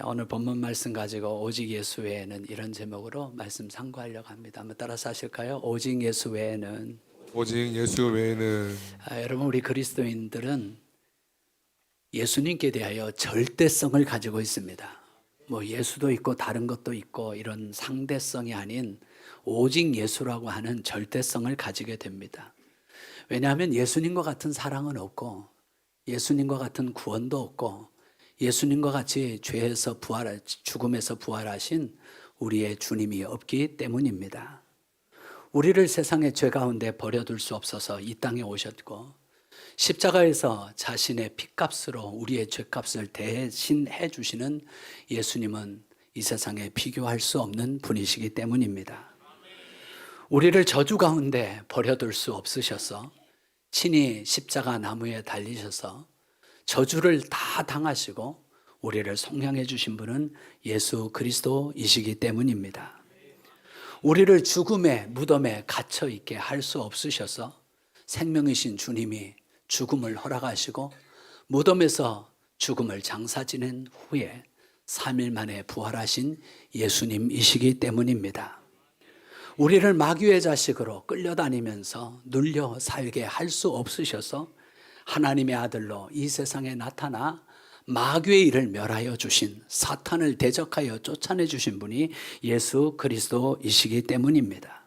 오늘 본문 말씀 가지고 오직 예수 외에는 이런 제목으로 말씀 상고하려고 합니다. 한번 따라서 하실까요? 오직 예수 외에는. 오직 예수 외에는. 여러분, 우리 그리스도인들은 예수님께 대하여 절대성을 가지고 있습니다. 뭐 예수도 있고 다른 것도 있고 이런 상대성이 아닌 오직 예수라고 하는 절대성을 가지게 됩니다. 왜냐하면 예수님과 같은 사랑은 없고 예수님과 같은 구원도 없고 예수님과 같이 죄에서 죽음에서 부활하신 우리의 주님이 없기 때문입니다. 우리를 세상의 죄 가운데 버려둘 수 없어서 이 땅에 오셨고 십자가에서 자신의 피값으로 우리의 죄값을 대신해 주시는 예수님은 이 세상에 비교할 수 없는 분이시기 때문입니다. 우리를 저주 가운데 버려둘 수 없으셔서 친히 십자가 나무에 달리셔서 저주를 다 당하시고 우리를 속량해 주신 분은 예수 그리스도이시기 때문입니다. 우리를 죽음의 무덤에 갇혀 있게 할 수 없으셔서 생명이신 주님이 죽음을 허락하시고 무덤에서 죽음을 장사 지낸 후에 3일 만에 부활하신 예수님이시기 때문입니다. 우리를 마귀의 자식으로 끌려다니면서 눌려 살게 할 수 없으셔서 하나님의 아들로 이 세상에 나타나 마귀의 일을 멸하여 주신, 사탄을 대적하여 쫓아내 주신 분이 예수 그리스도이시기 때문입니다.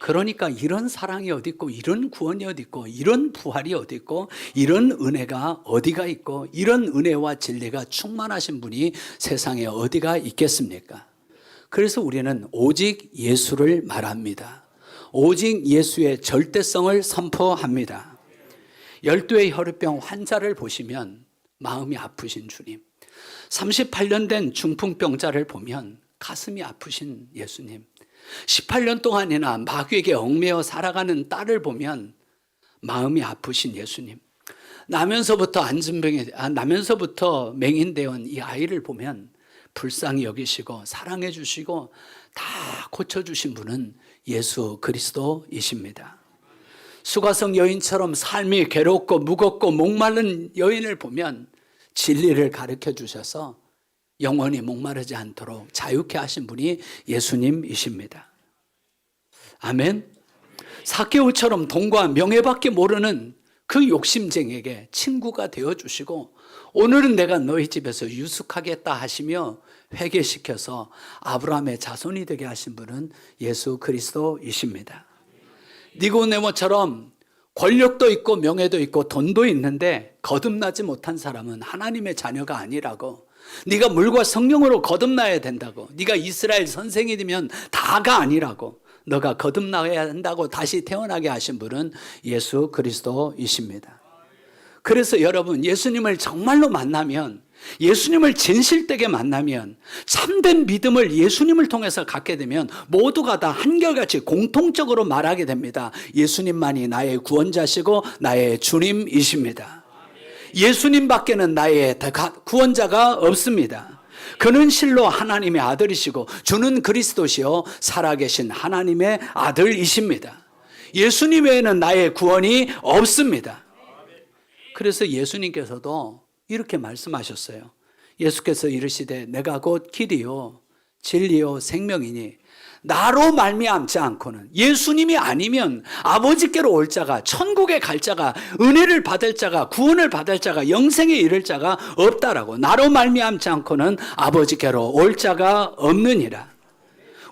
그러니까 이런 사랑이 어디 있고 이런 구원이 어디 있고 이런 부활이 어디 있고 이런 은혜가 어디가 있고 이런 은혜와 진리가 충만하신 분이 세상에 어디가 있겠습니까? 그래서 우리는 오직 예수를 말합니다. 오직 예수의 절대성을 선포합니다. 12의 혈우병 환자를 보시면 마음이 아프신 주님, 38년 된 중풍병자를 보면 가슴이 아프신 예수님, 18년 동안이나 마귀에게 얽매여 살아가는 딸을 보면 마음이 아프신 예수님, 나면서부터 맹인되어 온 이 아이를 보면 불쌍히 여기시고 사랑해 주시고 다 고쳐주신 분은 예수 그리스도이십니다. 수가성 여인처럼 삶이 괴롭고 무겁고 목마른 여인을 보면 진리를 가르쳐 주셔서 영원히 목마르지 않도록 자유케 하신 분이 예수님이십니다. 아멘. 삭개오처럼 돈과 명예밖에 모르는 그 욕심쟁이에게 친구가 되어주시고 오늘은 내가 너희 집에서 유숙하겠다 하시며 회개시켜서 아브라함의 자손이 되게 하신 분은 예수 그리스도이십니다. 니고데모처럼 권력도 있고 명예도 있고 돈도 있는데 거듭나지 못한 사람은 하나님의 자녀가 아니라고, 네가 물과 성령으로 거듭나야 된다고, 네가 이스라엘 선생이 되면 다가 아니라고, 너가 거듭나야 한다고 다시 태어나게 하신 분은 예수 그리스도이십니다. 그래서 여러분, 예수님을 정말로 만나면, 예수님을 진실되게 만나면, 참된 믿음을 예수님을 통해서 갖게 되면 모두가 다 한결같이 공통적으로 말하게 됩니다. 예수님만이 나의 구원자시고 나의 주님이십니다. 예수님 밖에는 나의 구원자가 없습니다. 그는 실로 하나님의 아들이시고 주는 그리스도시요 살아계신 하나님의 아들이십니다. 예수님 외에는 나의 구원이 없습니다. 그래서 예수님께서도 이렇게 말씀하셨어요. 예수께서 이르시되 내가 곧 길이요 진리요 생명이니 나로 말미암지 않고는, 예수님이 아니면 아버지께로 올 자가, 천국에 갈 자가, 은혜를 받을 자가, 구원을 받을 자가, 영생에 이를 자가 없다라고, 나로 말미암지 않고는 아버지께로 올 자가 없느니라.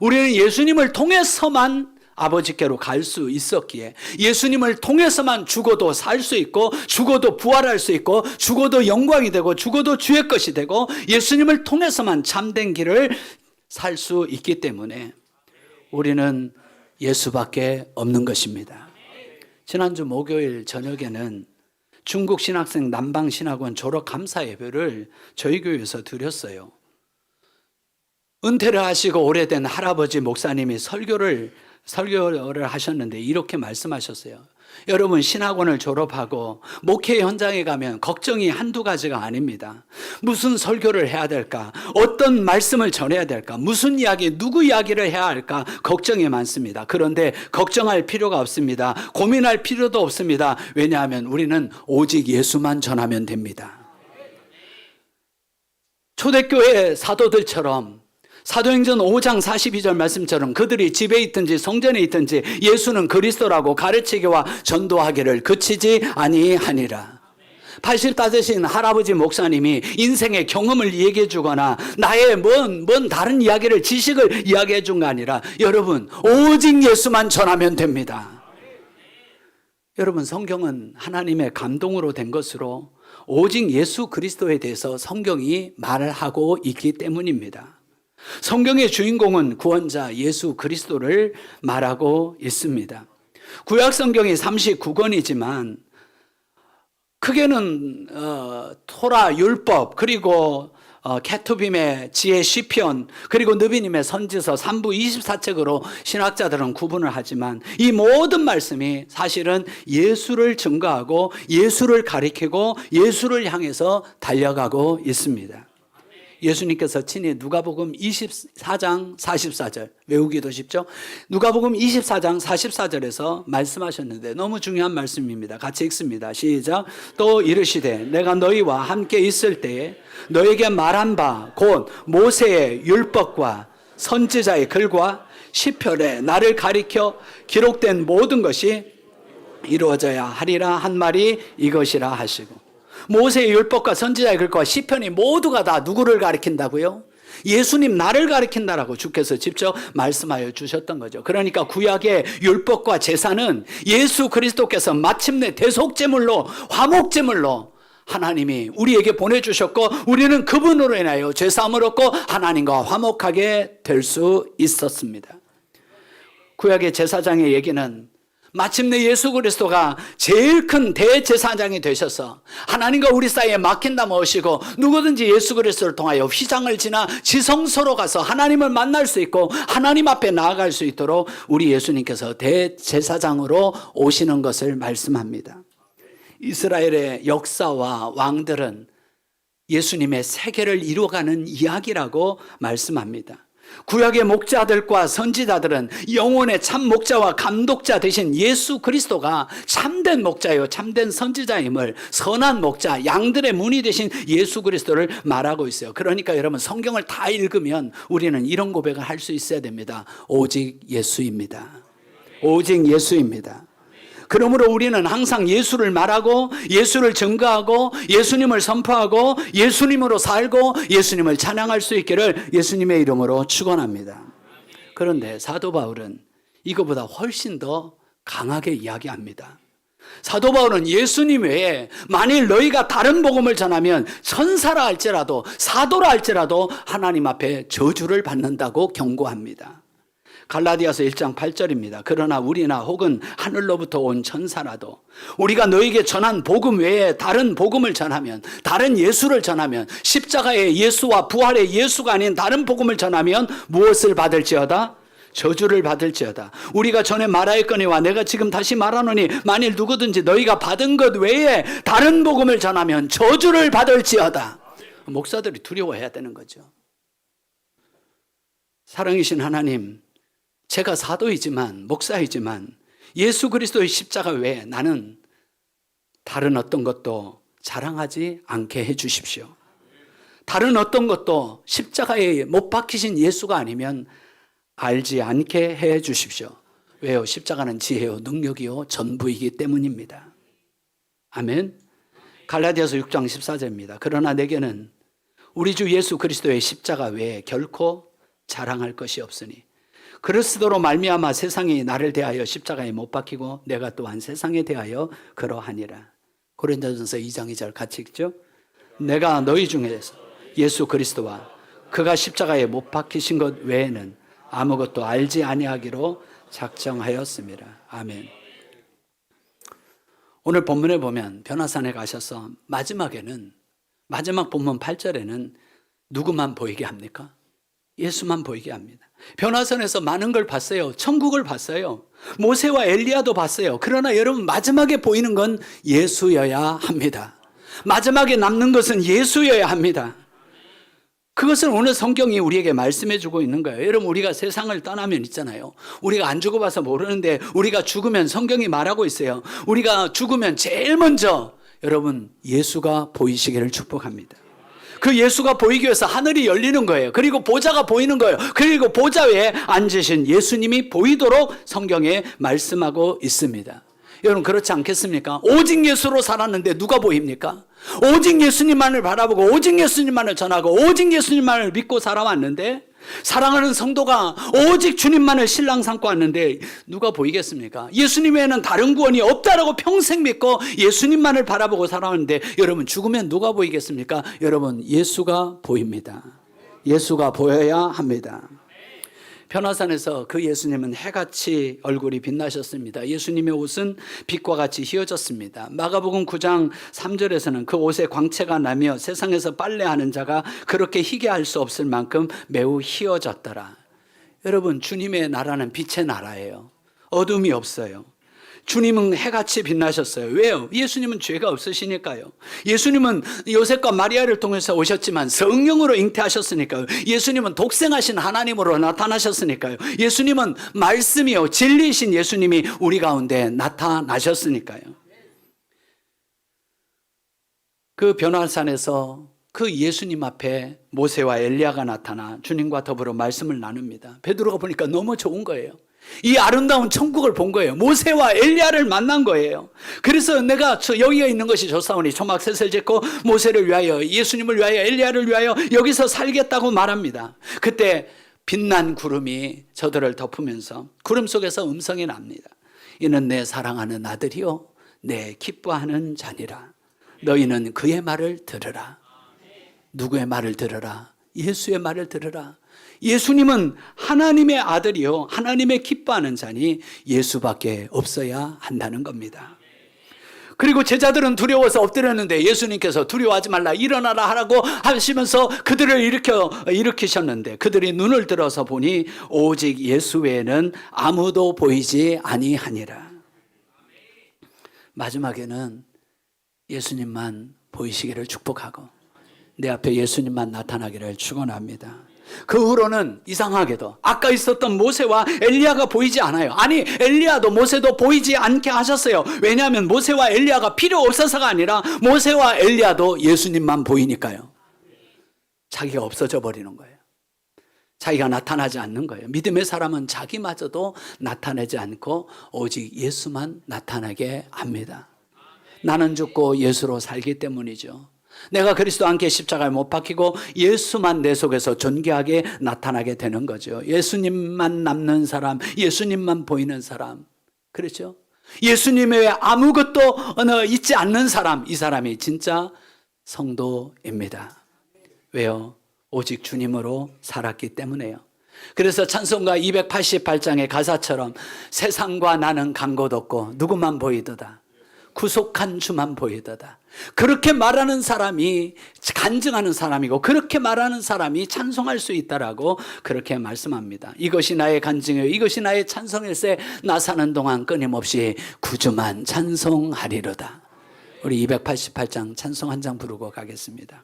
우리는 예수님을 통해서만 아버지께로 갈 수 있었기에, 예수님을 통해서만 죽어도 살 수 있고 죽어도 부활할 수 있고 죽어도 영광이 되고 죽어도 주의 것이 되고 예수님을 통해서만 참된 길을 살 수 있기 때문에 우리는 예수밖에 없는 것입니다. 지난주 목요일 저녁에는 중국 신학생 남방신학원 졸업 감사 예배를 저희 교회에서 드렸어요. 은퇴를 하시고 오래된 할아버지 목사님이 설교를 하셨는데 이렇게 말씀하셨어요. 여러분, 신학원을 졸업하고 목회 현장에 가면 걱정이 한두 가지가 아닙니다. 무슨 설교를 해야 될까? 어떤 말씀을 전해야 될까? 무슨 이야기, 누구 이야기를 해야 할까? 걱정이 많습니다. 그런데 걱정할 필요가 없습니다. 고민할 필요도 없습니다. 왜냐하면 우리는 오직 예수만 전하면 됩니다. 초대교회 사도들처럼 사도행전 5장 42절 말씀처럼 그들이 집에 있든지 성전에 있든지 예수는 그리스도라고 가르치기와 전도하기를 그치지 아니하니라. 85세신 할아버지 목사님이 인생의 경험을 얘기해 주거나 나의 뭔 다른 이야기를 지식을 이야기해 준 거 아니라 여러분 오직 예수만 전하면 됩니다. 여러분 성경은 하나님의 감동으로 된 것으로 오직 예수 그리스도에 대해서 성경이 말을 하고 있기 때문입니다. 성경의 주인공은 구원자 예수 그리스도를 말하고 있습니다. 구약 성경이 39권이지만 크게는 토라 율법 그리고 케투빔의 지혜 시편 그리고 느비님의 선지서 3부 24책으로 신학자들은 구분을 하지만 이 모든 말씀이 사실은 예수를 증거하고 예수를 가리키고 예수를 향해서 달려가고 있습니다. 예수님께서 친히 누가복음 24장 44절 외우기도 쉽죠? 누가복음 24장 44절에서 말씀하셨는데 너무 중요한 말씀입니다. 같이 읽습니다. 시작. 또 이르시되 내가 너희와 함께 있을 때에 너에게 말한 바 곧 모세의 율법과 선지자의 글과 시편에 나를 가리켜 기록된 모든 것이 이루어져야 하리라 한 말이 이것이라 하시고 모세의 율법과 선지자의 글과 시편이 모두가 다 누구를 가리킨다고요? 예수님 나를 가리킨다라고 주께서 직접 말씀하여 주셨던 거죠. 그러니까 구약의 율법과 제사는 예수 그리스도께서 마침내 대속제물로 화목제물로 하나님이 우리에게 보내주셨고 우리는 그분으로 인하여 죄사함을 얻고 하나님과 화목하게 될 수 있었습니다. 구약의 제사장의 얘기는 마침내 예수 그리스도가 제일 큰 대제사장이 되셔서 하나님과 우리 사이에 막힌다 모시고 누구든지 예수 그리스도를 통하여 휘장을 지나 지성소로 가서 하나님을 만날 수 있고 하나님 앞에 나아갈 수 있도록 우리 예수님께서 대제사장으로 오시는 것을 말씀합니다. 이스라엘의 역사와 왕들은 예수님의 세계를 이루어가는 이야기라고 말씀합니다. 구약의 목자들과 선지자들은 영혼의 참 목자와 감독자 되신 예수 그리스도가 참된 목자요 참된 선지자임을 선한 목자 양들의 문이 되신 예수 그리스도를 말하고 있어요. 그러니까 여러분 성경을 다 읽으면 우리는 이런 고백을 할 수 있어야 됩니다. 오직 예수입니다. 오직 예수입니다. 그러므로 우리는 항상 예수를 말하고 예수를 증거하고 예수님을 선포하고 예수님으로 살고 예수님을 찬양할 수 있기를 예수님의 이름으로 축원합니다. 그런데 사도 바울은 이거보다 훨씬 더 강하게 이야기합니다. 사도 바울은 예수님 외에 만일 너희가 다른 복음을 전하면 천사라 할지라도 사도라 할지라도 하나님 앞에 저주를 받는다고 경고합니다. 갈라디아서 1장 8절입니다. 그러나 우리나 혹은 하늘로부터 온 천사라도 우리가 너에게 전한 복음 외에 다른 복음을 전하면 다른 예수를 전하면 십자가의 예수와 부활의 예수가 아닌 다른 복음을 전하면 무엇을 받을지어다? 저주를 받을지어다. 우리가 전에 말하였거니와 내가 지금 다시 말하노니 만일 누구든지 너희가 받은 것 외에 다른 복음을 전하면 저주를 받을지어다. 목사들이 두려워해야 되는 거죠. 사랑이신 하나님, 제가 사도이지만 목사이지만 예수 그리스도의 십자가 외에 나는 다른 어떤 것도 자랑하지 않게 해 주십시오. 다른 어떤 것도 십자가에 못 박히신 예수가 아니면 알지 않게 해 주십시오. 왜요? 십자가는 지혜요 능력이요 전부이기 때문입니다. 아멘. 갈라디아서 6장 14절입니다. 그러나 내게는 우리 주 예수 그리스도의 십자가 외에 결코 자랑할 것이 없으니 그리스도로 말미암아 세상이 나를 대하여 십자가에 못 박히고 내가 또한 세상에 대하여 그러하니라. 고린도전서 2장 2절 같이 읽죠. 내가 너희 중에서 예수 그리스도와 그가 십자가에 못 박히신 것 외에는 아무것도 알지 아니하기로 작정하였습니다. 아멘. 오늘 본문에 보면 변화산에 가셔서 마지막에는 마지막 본문 8절에는 누구만 보이게 합니까? 예수만 보이게 합니다. 변화선에서 많은 걸 봤어요. 천국을 봤어요. 모세와 엘리야도 봤어요. 그러나 여러분 마지막에 보이는 건 예수여야 합니다. 마지막에 남는 것은 예수여야 합니다. 그것을 오늘 성경이 우리에게 말씀해 주고 있는 거예요. 여러분 우리가 세상을 떠나면 있잖아요. 우리가 안 죽어봐서 모르는데 우리가 죽으면 성경이 말하고 있어요. 우리가 죽으면 제일 먼저 여러분 예수가 보이시기를 축복합니다. 그 예수가 보이기 위해서 하늘이 열리는 거예요. 그리고 보좌가 보이는 거예요. 그리고 보좌 위에 앉으신 예수님이 보이도록 성경에 말씀하고 있습니다. 여러분 그렇지 않겠습니까? 오직 예수로 살았는데 누가 보입니까? 오직 예수님만을 바라보고 오직 예수님만을 전하고 오직 예수님만을 믿고 살아왔는데, 사랑하는 성도가 오직 주님만을 신랑 삼고 왔는데 누가 보이겠습니까? 예수님 외에는 다른 구원이 없다라고 평생 믿고 예수님만을 바라보고 살아왔는데, 여러분 죽으면 누가 보이겠습니까? 여러분 예수가 보입니다. 예수가 보여야 합니다. 변화산에서 그 예수님은 해같이 얼굴이 빛나셨습니다. 예수님의 옷은 빛과 같이 휘어졌습니다. 마가복음 9장 3절에서는 그 옷에 광채가 나며 세상에서 빨래하는 자가 그렇게 희게 할 수 없을 만큼 매우 휘어졌더라. 여러분 주님의 나라는 빛의 나라예요. 어둠이 없어요. 주님은 해같이 빛나셨어요. 왜요? 예수님은 죄가 없으시니까요. 예수님은 요셉과 마리아를 통해서 오셨지만 성령으로 잉태하셨으니까요. 예수님은 독생하신 하나님으로 나타나셨으니까요. 예수님은 말씀이요 진리이신 예수님이 우리 가운데 나타나셨으니까요. 그 변화산에서 그 예수님 앞에 모세와 엘리야가 나타나 주님과 더불어 말씀을 나눕니다. 베드로가 보니까 너무 좋은 거예요. 이 아름다운 천국을 본 거예요. 모세와 엘리야를 만난 거예요. 그래서 내가 여기가 있는 것이 좋사오니 초막셋을 짓고 모세를 위하여 예수님을 위하여 엘리야를 위하여 여기서 살겠다고 말합니다. 그때 빛난 구름이 저들을 덮으면서 구름 속에서 음성이 납니다. 이는 내 사랑하는 아들이요 내 기뻐하는 자니라. 너희는 그의 말을 들으라. 누구의 말을 들으라? 예수의 말을 들으라. 예수님은 하나님의 아들이요 하나님의 기뻐하는 자니 예수밖에 없어야 한다는 겁니다. 그리고 제자들은 두려워서 엎드렸는데 예수님께서 두려워하지 말라 일어나라 하라고 하시면서 그들을 일으키셨는데 그들이 눈을 들어서 보니 오직 예수 외에는 아무도 보이지 아니하니라. 마지막에는 예수님만 보이시기를 축복하고 내 앞에 예수님만 나타나기를 축원합니다. 그 후로는 이상하게도 아까 있었던 모세와 엘리야가 보이지 않아요. 아니 엘리야도 모세도 보이지 않게 하셨어요. 왜냐하면 모세와 엘리야가 필요 없어서가 아니라 모세와 엘리야도 예수님만 보이니까요. 자기가 없어져 버리는 거예요. 자기가 나타나지 않는 거예요. 믿음의 사람은 자기마저도 나타내지 않고 오직 예수만 나타나게 합니다. 나는 죽고 예수로 살기 때문이죠. 내가 그리스도와 함께 십자가에 못 박히고 예수만 내 속에서 존귀하게 나타나게 되는 거죠. 예수님만 남는 사람, 예수님만 보이는 사람, 그렇죠? 예수님 외에 아무것도 있지 않는 사람, 이 사람이 진짜 성도입니다. 왜요? 오직 주님으로 살았기 때문에요. 그래서 찬송가 288장의 가사처럼 세상과 나는 간 곳 없고 누구만 보이도다. 구속한 주만 보이도다. 그렇게 말하는 사람이 간증하는 사람이고 그렇게 말하는 사람이 찬송할 수 있다라고 그렇게 말씀합니다. 이것이 나의 간증이요 이것이 나의 찬송일세 나 사는 동안 끊임없이 구주만 찬송하리로다. 우리 288장 찬송 한 장 부르고 가겠습니다.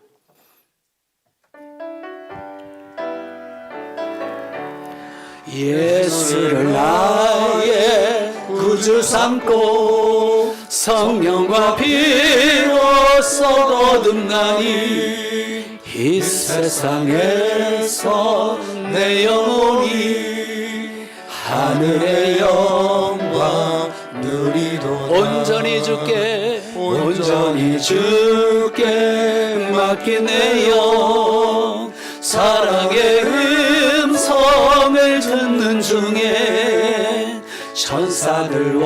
예수를 나의 구주 삼고 성령과 비로소 거듭나니 이 세상에서 내 영혼이 하늘의 영광 누리도다. 온전히 주께 맡긴 내 영 사랑의 음성을 듣는 중에 천사들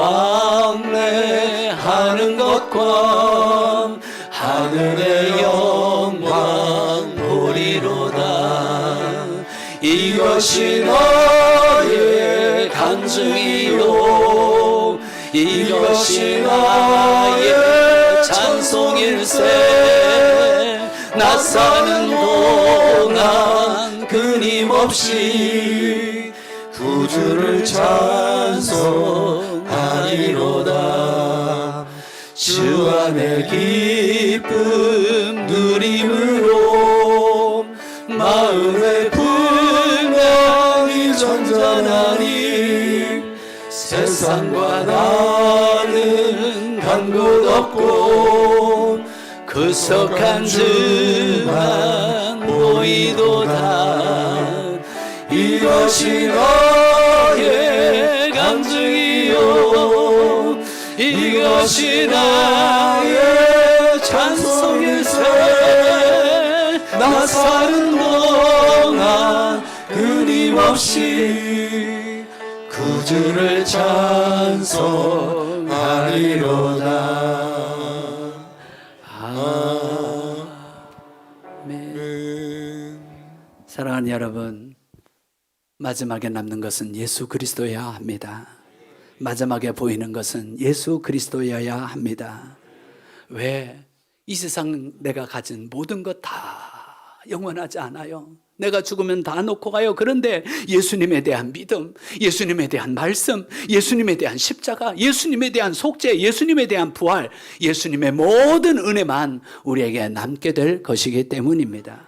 왕래하는 것과 하늘의 영광 보리로다. 이것이 너의 간증이요 이것이 나의 찬송일세 나 사는 동안 끊임없이 구주를 찬송하리로다. 주 안의 기쁨 누림으로 마음의 풍랑이 전전하니 세상과 나는 간 곳 없고 구속한 증안 보이도다. 이것이 너의 간증이요 이것이 나의 찬송일세. 나 사는 동안 끊임없이 구주를 찬송하리로다. 아멘. 사랑하는 여러분, 마지막에 남는 것은 예수 그리스도여야 합니다. 마지막에 보이는 것은 예수 그리스도여야 합니다. 왜? 이 세상 내가 가진 모든 것 다 영원하지 않아요. 내가 죽으면 다 놓고 가요. 그런데 예수님에 대한 믿음, 예수님에 대한 말씀, 예수님에 대한 십자가, 예수님에 대한 속죄, 예수님에 대한 부활, 예수님의 모든 은혜만 우리에게 남게 될 것이기 때문입니다.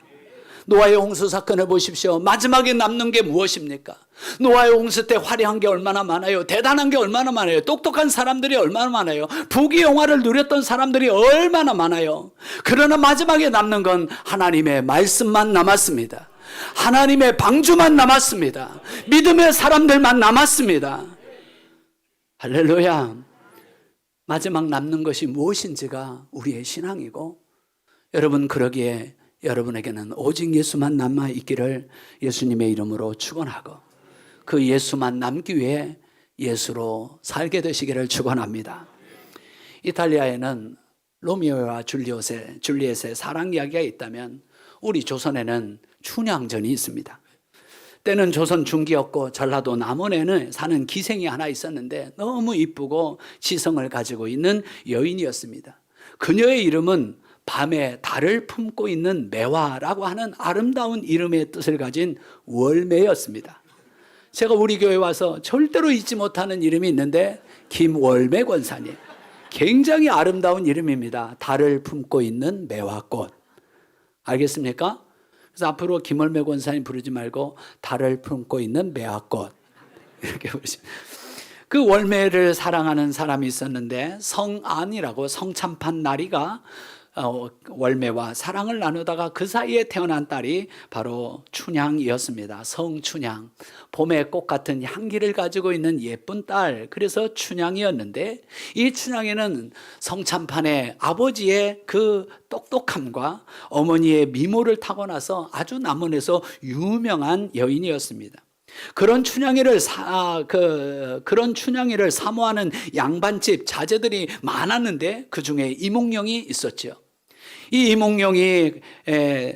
노아의 홍수 사건을 보십시오. 마지막에 남는 게 무엇입니까? 노아의 홍수 때 화려한 게 얼마나 많아요. 대단한 게 얼마나 많아요. 똑똑한 사람들이 얼마나 많아요. 부귀영화를 누렸던 사람들이 얼마나 많아요. 그러나 마지막에 남는 건 하나님의 말씀만 남았습니다. 하나님의 방주만 남았습니다. 믿음의 사람들만 남았습니다. 할렐루야. 마지막 남는 것이 무엇인지가 우리의 신앙이고, 여러분 그러기에 여러분에게는 오직 예수만 남아있기를 예수님의 이름으로 축원하고 그 예수만 남기 위해 예수로 살게 되시기를 축원합니다. 이탈리아에는 로미오와 줄리엣의 사랑 이야기가 있다면 우리 조선에는 춘향전이 있습니다. 때는 조선 중기였고 전라도 남원에는 사는 기생이 하나 있었는데 너무 이쁘고 지성을 가지고 있는 여인이었습니다. 그녀의 이름은 밤에 달을 품고 있는 매화라고 하는 아름다운 이름의 뜻을 가진 월매였습니다. 제가 우리 교회에 와서 절대로 잊지 못하는 이름이 있는데 김월매 권사님. 굉장히 아름다운 이름입니다. 달을 품고 있는 매화꽃. 알겠습니까? 그래서 앞으로 김월매 권사님 부르지 말고 달을 품고 있는 매화꽃 이렇게 부르시면. 그 월매를 사랑하는 사람이 있었는데 성안이라고 성참판 나리가 월매와 사랑을 나누다가 그 사이에 태어난 딸이 바로 춘향이었습니다. 성춘향. 봄의 꽃 같은 향기를 가지고 있는 예쁜 딸. 그래서 춘향이었는데 이 춘향이는 성참판의 아버지의 그 똑똑함과 어머니의 미모를 타고나서 아주 남원에서 유명한 여인이었습니다. 그런 춘향이를 사모하는 양반집 자제들이 많았는데 그 중에 이몽룡이 있었죠. 이 이몽룡이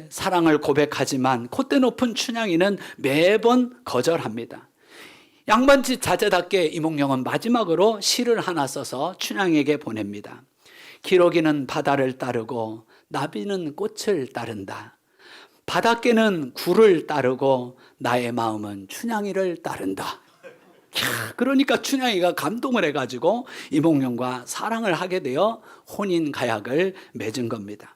사랑을 고백하지만 콧대 높은 춘향이는 매번 거절합니다. 양반집 자제답게 이몽룡은 마지막으로 시를 하나 써서 춘향에게 보냅니다. 기러기는 바다를 따르고 나비는 꽃을 따른다. 바닷개는 굴을 따르고 나의 마음은 춘향이를 따른다. 그러니까 춘향이가 감동을 해가지고 이몽룡과 사랑을 하게 되어 혼인 가약을 맺은 겁니다.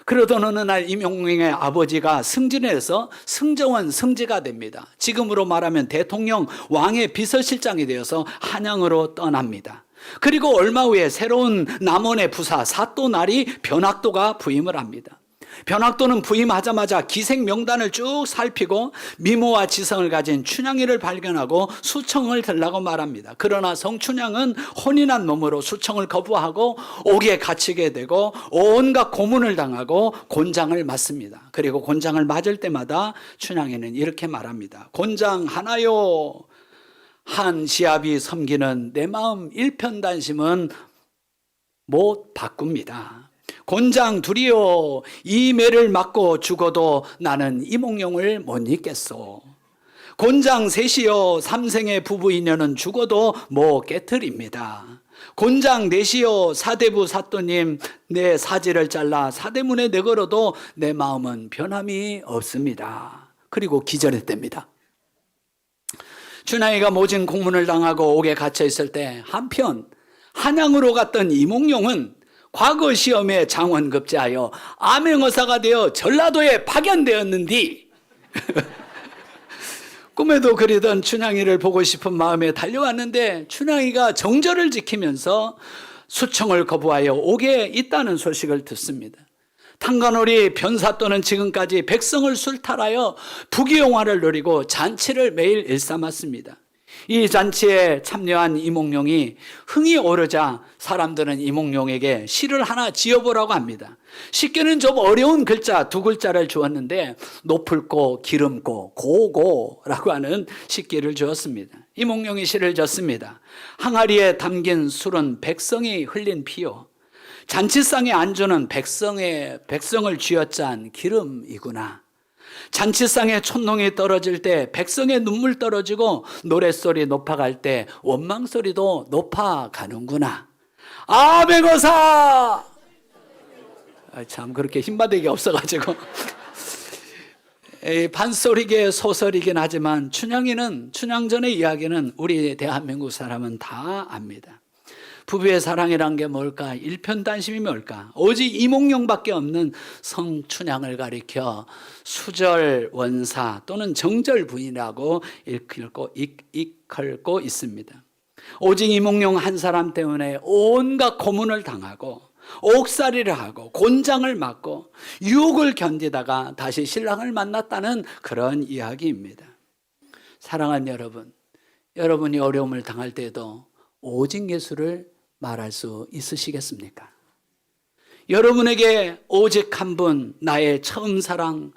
그러던 어느 날 이몽룡의 아버지가 승진해서 승정원 승지가 됩니다. 지금으로 말하면 대통령 왕의 비서실장이 되어서 한양으로 떠납니다. 그리고 얼마 후에 새로운 남원의 부사 사또날이 변학도가 부임을 합니다. 변학도는 부임하자마자 기생 명단을 쭉 살피고 미모와 지성을 가진 춘향이를 발견하고 수청을 들라고 말합니다. 그러나 성춘향은 혼인한 몸으로 수청을 거부하고 옥에 갇히게 되고 온갖 고문을 당하고 곤장을 맞습니다. 그리고 곤장을 맞을 때마다 춘향이는 이렇게 말합니다. 곤장 하나요. 한 시합이 섬기는 내 마음 일편단심은 못 바꿉니다. 곤장 둘이요. 이 매를 맞고 죽어도 나는 이몽룡을 못 잊겠소. 곤장 셋이요. 삼생의 부부 인연은 죽어도 못 깨트립니다. 곤장 넷이요. 사대부 사또님 내 사지를 잘라 사대문에 내걸어도 내 마음은 변함이 없습니다. 그리고 기절했답니다. 춘향이가 모진 공문을 당하고 옥에 갇혀 있을 때 한편 한양으로 갔던 이몽룡은 과거 시험에 장원급제하여 암행어사가 되어 전라도에 파견되었는디 꿈에도 그리던 춘향이를 보고 싶은 마음에 달려왔는데 춘향이가 정절을 지키면서 수청을 거부하여 옥에 있다는 소식을 듣습니다. 탄간홀이 변사 또는 지금까지 백성을 술탈하여 부귀영화를 누리고 잔치를 매일 일삼았습니다. 이 잔치에 참여한 이몽룡이 흥이 오르자 사람들은 이몽룡에게 시를 하나 지어보라고 합니다. 쉽게는 좀 어려운 글자 두 글자를 주었는데 높을고 기름고 고고라고 하는 식기를 주었습니다. 이몽룡이 시를 졌습니다. 항아리에 담긴 술은 백성이 흘린 피요, 잔치상의 안주는 백성을 쥐어짠 기름이구나. 잔치상에 촛농이 떨어질 때 백성의 눈물 떨어지고 노랫소리 높아갈 때 원망소리도 높아가는구나. 아베고사! 참 그렇게 힘받은 게 없어가지고 반소리계 소설이긴 하지만 춘향전의 이야기는 우리 대한민국 사람은 다 압니다. 부부의 사랑이란 게 뭘까? 일편단심이 뭘까? 오직 이몽룡밖에 없는 성춘향을 가리켜 수절 원사 또는 정절 부인이라고 이끌고 있습니다. 오직 이몽룡 한 사람 때문에 온갖 고문을 당하고 옥살이를 하고 곤장을 맞고 유혹을 견디다가 다시 신랑을 만났다는 그런 이야기입니다. 사랑하는 여러분, 여러분이 어려움을 당할 때도 오직 예수를 말할 수 있으시겠습니까? 여러분에게 오직 한 분, 나의 처음 사랑,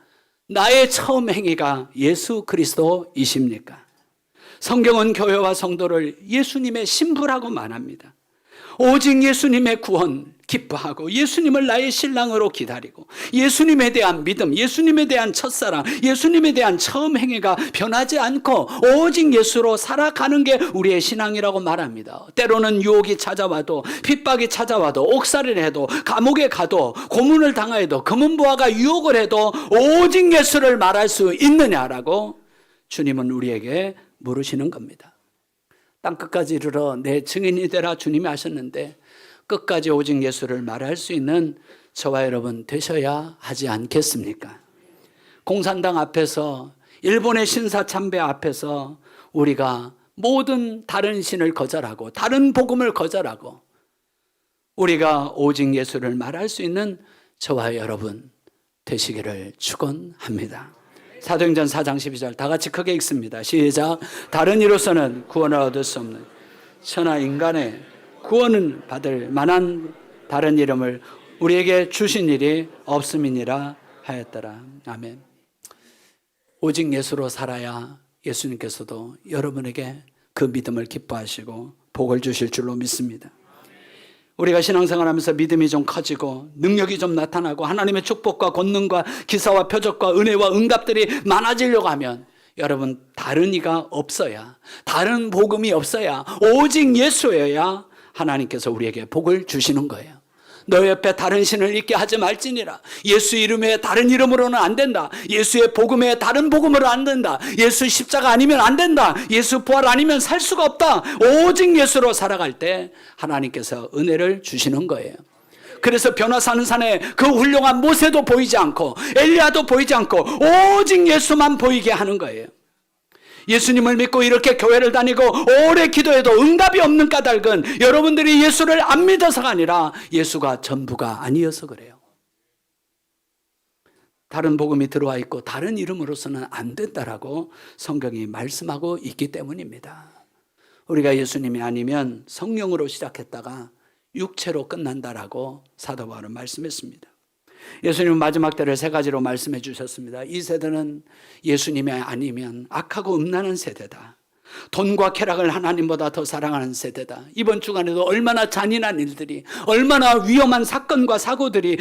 나의 처음 행위가 예수 그리스도이십니까? 성경은 교회와 성도를 예수님의 신부라고 말합니다. 오직 예수님의 구원 기뻐하고 예수님을 나의 신랑으로 기다리고 예수님에 대한 믿음, 예수님에 대한 첫사랑, 예수님에 대한 처음 행위가 변하지 않고 오직 예수로 살아가는 게 우리의 신앙이라고 말합니다. 때로는 유혹이 찾아와도, 핍박이 찾아와도, 옥살이를 해도, 감옥에 가도, 고문을 당하여도, 금은보화가 유혹을 해도 오직 예수를 말할 수 있느냐라고 주님은 우리에게 물으시는 겁니다. 땅끝까지 이르러 내 증인이 되라 주님이 하셨는데 끝까지 오직 예수를 말할 수 있는 저와 여러분 되셔야 하지 않겠습니까? 공산당 앞에서, 일본의 신사참배 앞에서 우리가 모든 다른 신을 거절하고 다른 복음을 거절하고 우리가 오직 예수를 말할 수 있는 저와 여러분 되시기를 축원합니다. 사도행전 4장 12절 다 같이 크게 읽습니다. 시작. 다른 이로서는 구원을 얻을 수 없는 천하 인간의 구원을 받을 만한 다른 이름을 우리에게 주신 일이 없음이니라 하였더라. 아멘. 오직 예수로 살아야 예수님께서도 여러분에게 그 믿음을 기뻐하시고 복을 주실 줄로 믿습니다. 우리가 신앙생활하면서 믿음이 좀 커지고 능력이 좀 나타나고 하나님의 축복과 권능과 기사와 표적과 은혜와 응답들이 많아지려고 하면 여러분 다른 이가 없어야, 다른 복음이 없어야, 오직 예수여야 하나님께서 우리에게 복을 주시는 거예요. 너 옆에 다른 신을 있게 하지 말지니라. 예수 이름에 다른 이름으로는 안 된다. 예수의 복음에 다른 복음으로 안 된다. 예수 십자가 아니면 안 된다. 예수 부활 아니면 살 수가 없다. 오직 예수로 살아갈 때 하나님께서 은혜를 주시는 거예요. 그래서 변화사는 산에 그 훌륭한 모세도 보이지 않고 엘리야도 보이지 않고 오직 예수만 보이게 하는 거예요. 예수님을 믿고 이렇게 교회를 다니고 오래 기도해도 응답이 없는 까닭은 여러분들이 예수를 안 믿어서가 아니라 예수가 전부가 아니어서 그래요. 다른 복음이 들어와 있고 다른 이름으로서는 안 된다라고 성경이 말씀하고 있기 때문입니다. 우리가 예수님이 아니면 성령으로 시작했다가 육체로 끝난다라고 사도 바울은 말씀했습니다. 예수님은 마지막 때를 세 가지로 말씀해 주셨습니다. 이 세대는 예수님이 아니면 악하고 음란한 세대다. 돈과 쾌락을 하나님보다 더 사랑하는 세대다. 이번 주간에도 얼마나 잔인한 일들이, 얼마나 위험한 사건과 사고들이,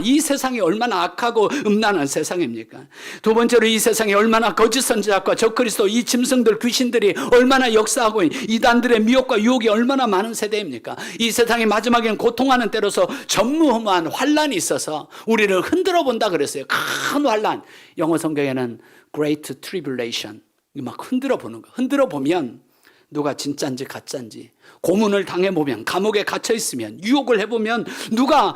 이 세상이 얼마나 악하고 음란한 세상입니까? 두 번째로 이 세상에 얼마나 거짓 선지자과 적그리스도, 이 짐승들, 귀신들이 얼마나 역사하고 이단들의 미혹과 유혹이 얼마나 많은 세대입니까? 이 세상이 마지막엔 고통하는 때로서 전무후무한 환란이 있어서 우리를 흔들어 본다 그랬어요. 큰 환란. 영어 성경에는 Great Tribulation. 막 흔들어 보는 거. 흔들어 보면 누가 진짜인지 가짜인지, 고문을 당해보면, 감옥에 갇혀 있으면, 유혹을 해보면 누가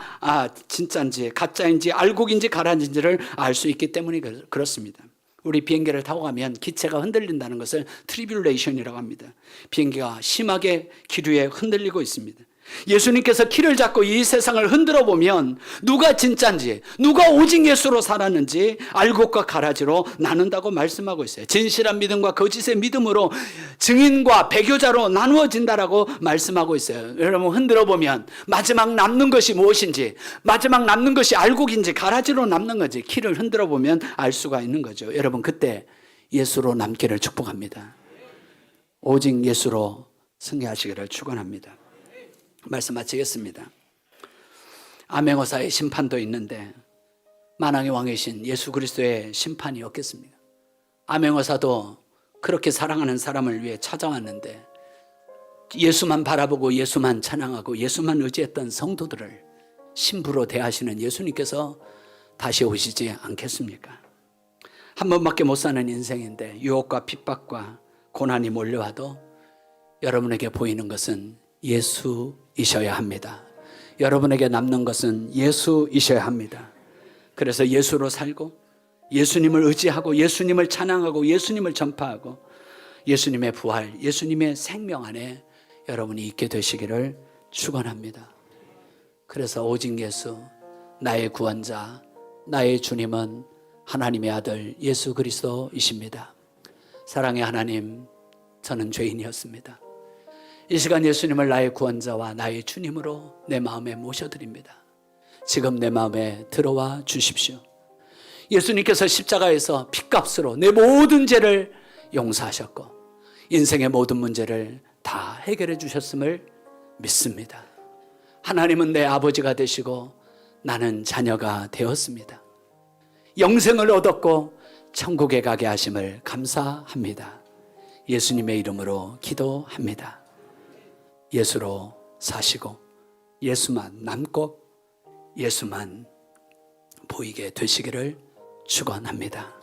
진짜인지 가짜인지 알곡인지 가라앉인지를 알 수 있기 때문에 그렇습니다. 우리 비행기를 타고 가면 기체가 흔들린다는 것을 트리뷸레이션이라고 합니다. 비행기가 심하게 기류에 흔들리고 있습니다. 예수님께서 키를 잡고 이 세상을 흔들어 보면 누가 진짜인지, 누가 오직 예수로 살았는지 알곡과 가라지로 나눈다고 말씀하고 있어요. 진실한 믿음과 거짓의 믿음으로 증인과 배교자로 나누어진다라고 말씀하고 있어요. 여러분 흔들어 보면 마지막 남는 것이 무엇인지, 마지막 남는 것이 알곡인지 가라지로 남는 건지 키를 흔들어 보면 알 수가 있는 거죠. 여러분 그때 예수로 남기를 축복합니다. 오직 예수로 승리하시기를 축원합니다. 말씀 마치겠습니다. 암행어사의 심판도 있는데 만왕의 왕이신 예수 그리스도의 심판이 없겠습니까? 암행어사도 그렇게 사랑하는 사람을 위해 찾아왔는데 예수만 바라보고 예수만 찬양하고 예수만 의지했던 성도들을 신부로 대하시는 예수님께서 다시 오시지 않겠습니까? 한 번밖에 못 사는 인생인데 유혹과 핍박과 고난이 몰려와도 여러분에게 보이는 것은 예수이셔야 합니다. 여러분에게 남는 것은 예수이셔야 합니다. 그래서 예수로 살고 예수님을 의지하고 예수님을 찬양하고 예수님을 전파하고 예수님의 부활, 예수님의 생명 안에 여러분이 있게 되시기를 축원합니다. 그래서 오직 예수, 나의 구원자, 나의 주님은 하나님의 아들 예수 그리스도이십니다. 사랑의 하나님, 저는 죄인이었습니다. 이 시간 예수님을 나의 구원자와 나의 주님으로 내 마음에 모셔드립니다. 지금 내 마음에 들어와 주십시오. 예수님께서 십자가에서 핏값으로 내 모든 죄를 용서하셨고 인생의 모든 문제를 다 해결해 주셨음을 믿습니다. 하나님은 내 아버지가 되시고 나는 자녀가 되었습니다. 영생을 얻었고 천국에 가게 하심을 감사합니다. 예수님의 이름으로 기도합니다. 예수로 사시고 예수만 남고 예수만 보이게 되시기를 축원합니다.